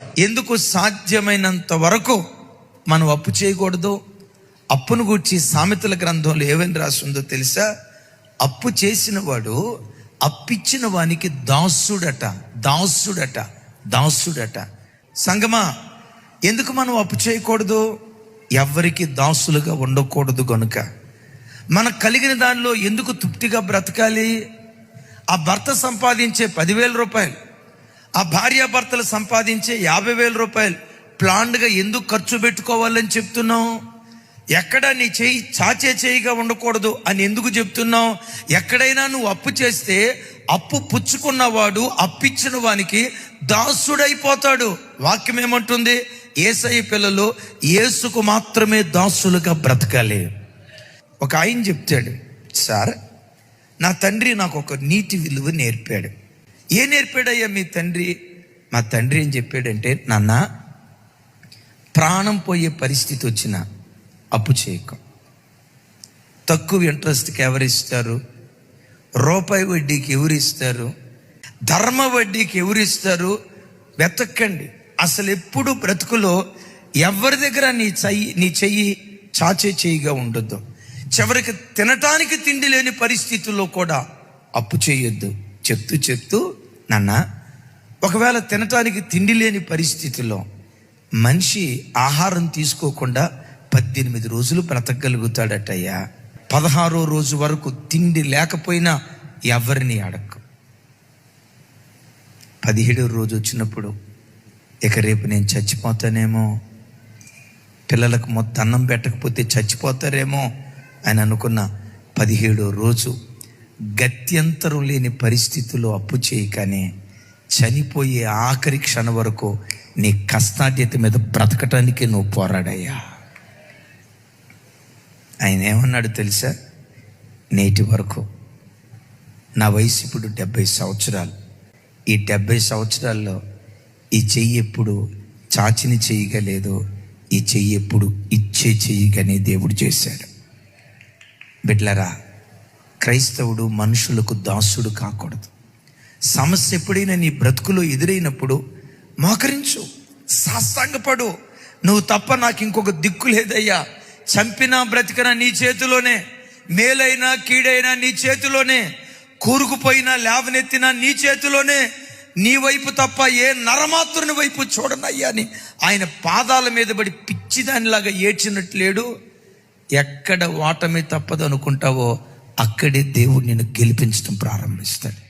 ఎందుకు సాధ్యమైనంత వరకు మనం అప్పు చేయకూడదు? అప్పును గూర్చి సామెతల గ్రంథంలో ఏమని రాస్తుందో తెలుసా? అప్పు చేసిన వాడు అప్పిచ్చిన వానికి దాసుడట, దాసుడట, దాసుడట. సంగమా, ఎందుకు మనం అప్పు చేయకూడదు? ఎవరికి దాసులుగా ఉండకూడదు గనుక. మనకు కలిగిన దానిలో ఎందుకు తృప్తిగా బ్రతకాలి? ఆ భర్త సంపాదించే 10,000 రూపాయలు, ఆ భార్యాభర్తలు సంపాదించే 50,000 రూపాయలు ప్లాన్డ్గా ఎందుకు ఖర్చు పెట్టుకోవాలని చెప్తున్నావు? ఎక్కడ నీ చేయి చాచే చేయిగా ఉండకూడదు అని ఎందుకు చెప్తున్నావు? ఎక్కడైనా నువ్వు అప్పు చేస్తే అప్పు పుచ్చుకున్నవాడు అప్పిచ్చిన వానికి దాసుడైపోతాడు. వాక్యం ఏమంటుంది? యేసయ్య పిల్లలు యేసుకు మాత్రమే దాసులుగా బ్రతకాలి. ఒక ఆయన చెప్తాడు, సార్ నా తండ్రి నాకు ఒక నీతి విలువ నేర్పాడు. ఏ నేర్పాడయ్యా మీ తండ్రి? మా తండ్రి ఏం చెప్పాడంటే, నాన్న, ప్రాణం పోయే పరిస్థితి వచ్చినా అప్పు చేయకు. తక్కువ ఇంట్రెస్ట్కి ఎవరిస్తారు? రూపాయి వడ్డీకి ఎవరిస్తారు? ధర్మ వడ్డీకి ఎవరిస్తారు? వెతక్కండి. అసలు ఎప్పుడు బ్రతుకులో ఎవరి దగ్గర నీ చెయ్యి చాచే చేయిగా ఉండొద్దు. చివరికి తినటానికి తిండి లేని పరిస్థితుల్లో కూడా అప్పు చేయొద్దు. చెప్తూ నాన్న, ఒకవేళ తినటానికి తిండి లేని పరిస్థితుల్లో మనిషి ఆహారం తీసుకోకుండా 18 రోజులు బ్రతకగలుగుతాడటయ్యా. 16వ రోజు వరకు తిండి లేకపోయినా ఎవరిని అడక్కు. 17వ రోజు వచ్చినప్పుడు ఇక రేపు నేను చచ్చిపోతానేమో, పిల్లలకు మొత్తం అన్నం పెట్టకపోతే చచ్చిపోతారేమో అని అనుకున్న 17వ రోజు గత్యంతరం లేని పరిస్థితుల్లో అప్పు చేయకనే చనిపోయే ఆఖరి క్షణం వరకు నీ కష్టాధ్యత మీద బ్రతకటానికి నువ్వు పోరాడయ్యా. ఆయన ఏమన్నాడు తెలుసా? నేటి వరకు నా వయసు ఇప్పుడు 70 సంవత్సరాలు. ఈ 70 సంవత్సరాల్లో ఈ చెయ్యి ఎప్పుడు చాచిని చేయగలేదు, ఈ చెయ్యి ఎప్పుడు ఇచ్చే చెయ్యిగానే దేవుడు చేశాడు. బిడ్లరా, క్రైస్తవుడు మనుషులకు దాసుడు కాకూడదు. సమస్య ఎప్పుడైనా నీ బ్రతుకులో ఎదురైనప్పుడు మోకరించు, సాష్టాంగపడు. నువ్వు తప్ప నాకు ఇంకొక దిక్కు లేదయ్యా. చంపినా బ్రతికినా నీ చేతిలోనే, మేలైనా కీడైనా నీ చేతిలోనే, కూరుకుపోయినా లేవనెత్తినా నీ చేతిలోనే. నీ వైపు తప్ప ఏ నరమాత్రుని వైపు చూడనయ్యా అని ఆయన పాదాల మీద పడి పిచ్చిదానిలాగా ఏడ్చినట్లేడు. ఎక్కడ ఓటమి తప్పదు అనుకుంటావో అక్కడే దేవుడు నిన్ను గెలిపించడం ప్రారంభిస్తాడు.